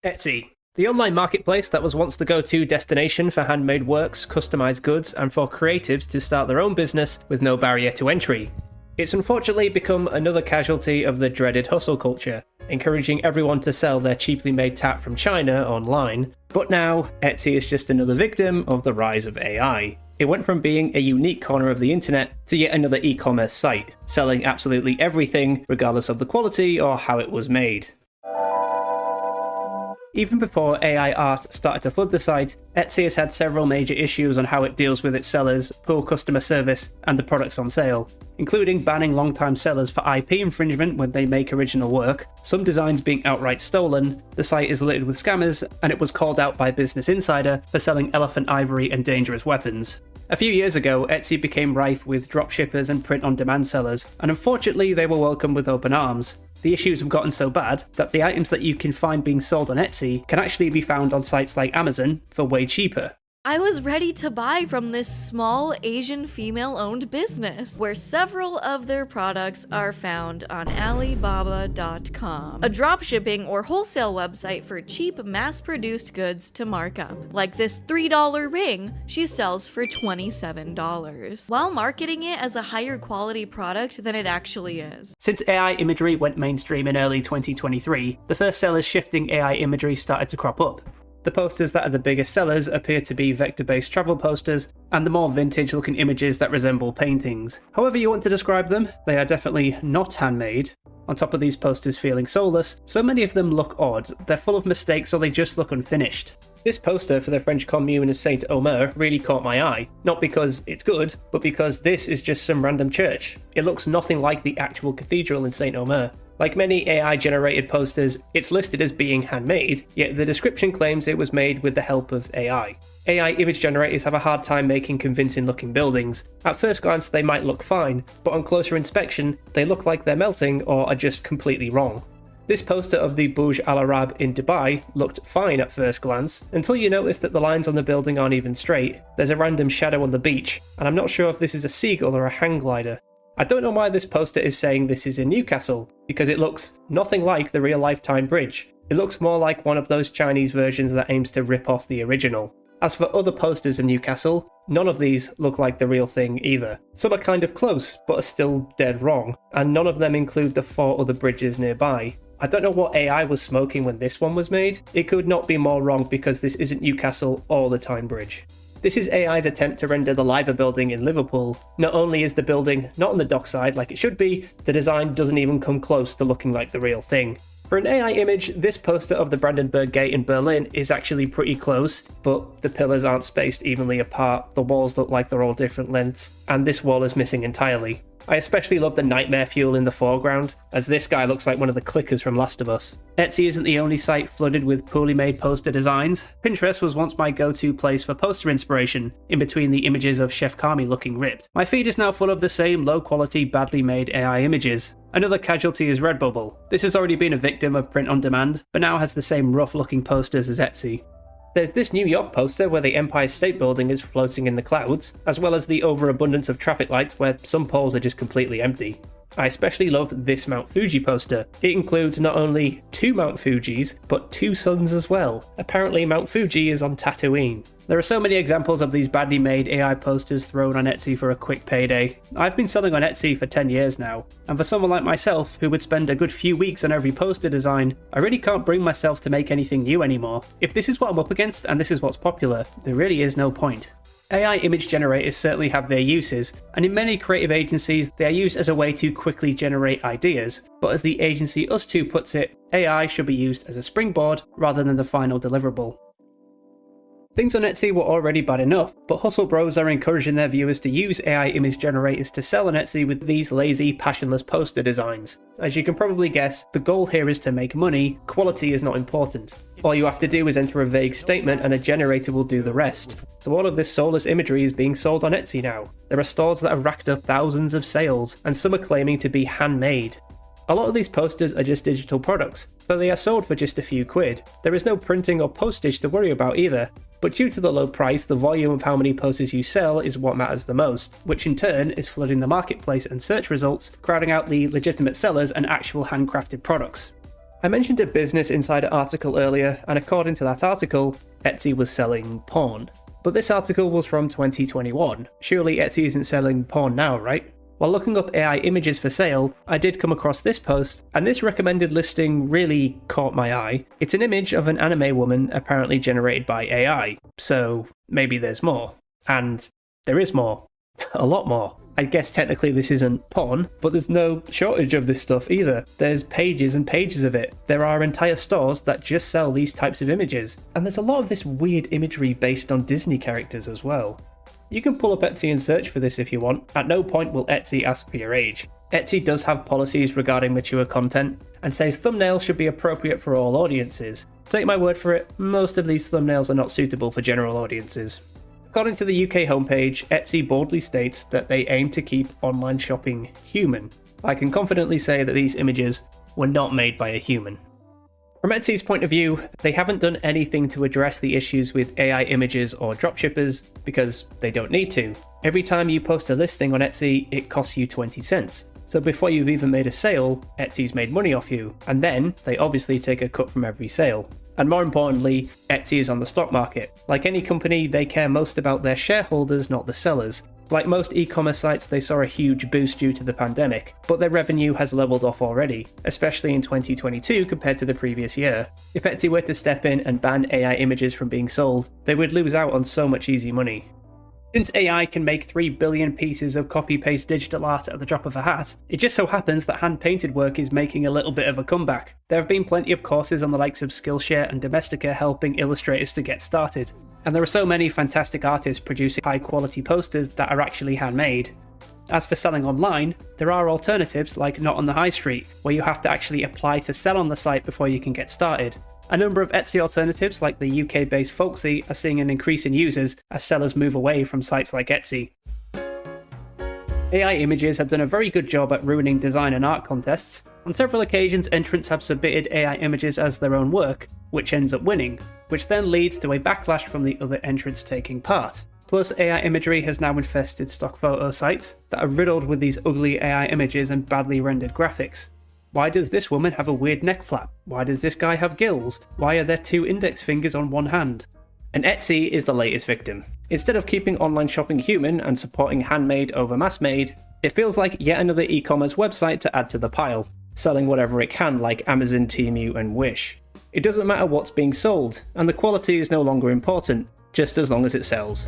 Etsy, the online marketplace that was once the go-to destination for handmade works, customized goods, and for creatives to start their own business with no barrier to entry. It's unfortunately become another casualty of the dreaded hustle culture, encouraging everyone to sell their cheaply made tat from China online, but now Etsy is just another victim of the rise of AI. It went from being a unique corner of the internet to yet another e-commerce site, selling absolutely everything regardless of the quality or how it was made. Even before AI art started to flood the site, Etsy has had several major issues on how it deals with its sellers, poor customer service, and the products on sale, including banning long-time sellers for IP infringement when they make original work, some designs being outright stolen, the site is littered with scammers, and it was called out by Business Insider for selling elephant ivory and dangerous weapons. A few years ago, Etsy became rife with dropshippers and print-on-demand sellers, and unfortunately they were welcomed with open arms. The issues have gotten so bad that the items that you can find being sold on Etsy can actually be found on sites like Amazon for way cheaper. I was ready to buy from this small Asian female-owned business, where several of their products are found on Alibaba.com, a dropshipping or wholesale website for cheap mass-produced goods to markup. Like this $3 ring she sells for $27, while marketing it as a higher quality product than it actually is. Since AI imagery went mainstream in early 2023, the first sellers shifting AI imagery started to crop up. The posters that are the biggest sellers appear to be vector-based travel posters, and the more vintage-looking images that resemble paintings. However you want to describe them, they are definitely not handmade. On top of these posters feeling soulless, so many of them look odd, they're full of mistakes or they just look unfinished. This poster for the French commune of Saint Omer really caught my eye, not because it's good, but because this is just some random church. It looks nothing like the actual cathedral in Saint Omer. Like many AI-generated posters, it's listed as being handmade, yet the description claims it was made with the help of AI. AI image generators have a hard time making convincing-looking buildings. At first glance they might look fine, but on closer inspection they look like they're melting or are just completely wrong. This poster of the Burj Al Arab in Dubai looked fine at first glance, until you notice that the lines on the building aren't even straight, there's a random shadow on the beach, and I'm not sure if this is a seagull or a hang glider. I don't know why this poster is saying this is in Newcastle, because it looks nothing like the real Lifetime Bridge. It looks more like one of those Chinese versions that aims to rip off the original. As for other posters of Newcastle, none of these look like the real thing either. Some are kind of close, but are still dead wrong, and none of them include the 4 other bridges nearby. I don't know what AI was smoking when this one was made. It could not be more wrong because this isn't Newcastle or the Tyne Bridge. This is AI's attempt to render the Liver building in Liverpool. Not only is the building not on the dockside like it should be, the design doesn't even come close to looking like the real thing. For an AI image, this poster of the Brandenburg Gate in Berlin is actually pretty close, but the pillars aren't spaced evenly apart, the walls look like they're all different lengths, and this wall is missing entirely. I especially love the nightmare fuel in the foreground, as this guy looks like one of the clickers from Last of Us. Etsy isn't the only site flooded with poorly made poster designs. Pinterest was once my go-to place for poster inspiration, in between the images of Chef Kami looking ripped. My feed is now full of the same low-quality, badly made AI images. Another casualty is Redbubble. This has already been a victim of print on demand, but now has the same rough-looking posters as Etsy. There's this New York poster where the Empire State Building is floating in the clouds, as well as the overabundance of traffic lights where some poles are just completely empty. I especially love this Mount Fuji poster. It includes not only 2 Mount Fujis, but 2 suns as well. Apparently Mount Fuji is on Tatooine. There are so many examples of these badly made AI posters thrown on Etsy for a quick payday. I've been selling on Etsy for 10 years now, and for someone like myself who would spend a good few weeks on every poster design, I really can't bring myself to make anything new anymore. If this is what I'm up against and this is what's popular, there really is no point. AI image generators certainly have their uses, and in many creative agencies they are used as a way to quickly generate ideas, but as the agency Us2 puts it, AI should be used as a springboard rather than the final deliverable. Things on Etsy were already bad enough, but Hustle Bros are encouraging their viewers to use AI image generators to sell on Etsy with these lazy, passionless poster designs. As you can probably guess, the goal here is to make money, quality is not important. All you have to do is enter a vague statement and a generator will do the rest. So all of this soulless imagery is being sold on Etsy now. There are stores that have racked up thousands of sales, and some are claiming to be handmade. A lot of these posters are just digital products, so they are sold for just a few quid. There is no printing or postage to worry about either. But due to the low price, the volume of how many posters you sell is what matters the most, which in turn is flooding the marketplace and search results, crowding out the legitimate sellers and actual handcrafted products. I mentioned a Business Insider article earlier, and according to that article, Etsy was selling porn. But this article was from 2021. Surely Etsy isn't selling porn now, right? While looking up AI images for sale, I did come across this post, and this recommended listing really caught my eye. It's an image of an anime woman apparently generated by AI, so maybe there's more. And there is more. A lot more. I guess technically this isn't porn, but there's no shortage of this stuff either. There's pages and pages of it. There are entire stores that just sell these types of images, and there's a lot of this weird imagery based on Disney characters as well. You can pull up Etsy and search for this if you want. At no point will Etsy ask for your age. Etsy does have policies regarding mature content, and says thumbnails should be appropriate for all audiences. Take my word for it, most of these thumbnails are not suitable for general audiences. According to the UK homepage, Etsy boldly states that they aim to keep online shopping human. I can confidently say that these images were not made by a human. From Etsy's point of view, they haven't done anything to address the issues with AI images or dropshippers because they don't need to. Every time you post a listing on Etsy, it costs you 20 cents. So before you've even made a sale, Etsy's made money off you, and then they obviously take a cut from every sale. And more importantly, Etsy is on the stock market. Like any company, they care most about their shareholders, not the sellers. Like most e-commerce sites, they saw a huge boost due to the pandemic, but their revenue has leveled off already, especially in 2022 compared to the previous year. If Etsy were to step in and ban AI images from being sold, they would lose out on so much easy money. Since AI can make 3 billion pieces of copy-paste digital art at the drop of a hat, it just so happens that hand-painted work is making a little bit of a comeback. There have been plenty of courses on the likes of Skillshare and Domestika helping illustrators to get started, and there are so many fantastic artists producing high-quality posters that are actually handmade. As for selling online, there are alternatives like Not on the High Street, where you have to actually apply to sell on the site before you can get started. A number of Etsy alternatives like the UK-based Folksy are seeing an increase in users as sellers move away from sites like Etsy. AI images have done a very good job at ruining design and art contests. On several occasions, entrants have submitted AI images as their own work, which ends up winning, which then leads to a backlash from the other entrants taking part. Plus, AI imagery has now infested stock photo sites that are riddled with these ugly AI images and badly rendered graphics. Why does this woman have a weird neck flap? Why does this guy have gills? Why are there 2 index fingers on one hand? And Etsy is the latest victim. Instead of keeping online shopping human and supporting handmade over mass-made, it feels like yet another e-commerce website to add to the pile, selling whatever it can like Amazon, Temu and Wish. It doesn't matter what's being sold, and the quality is no longer important, just as long as it sells.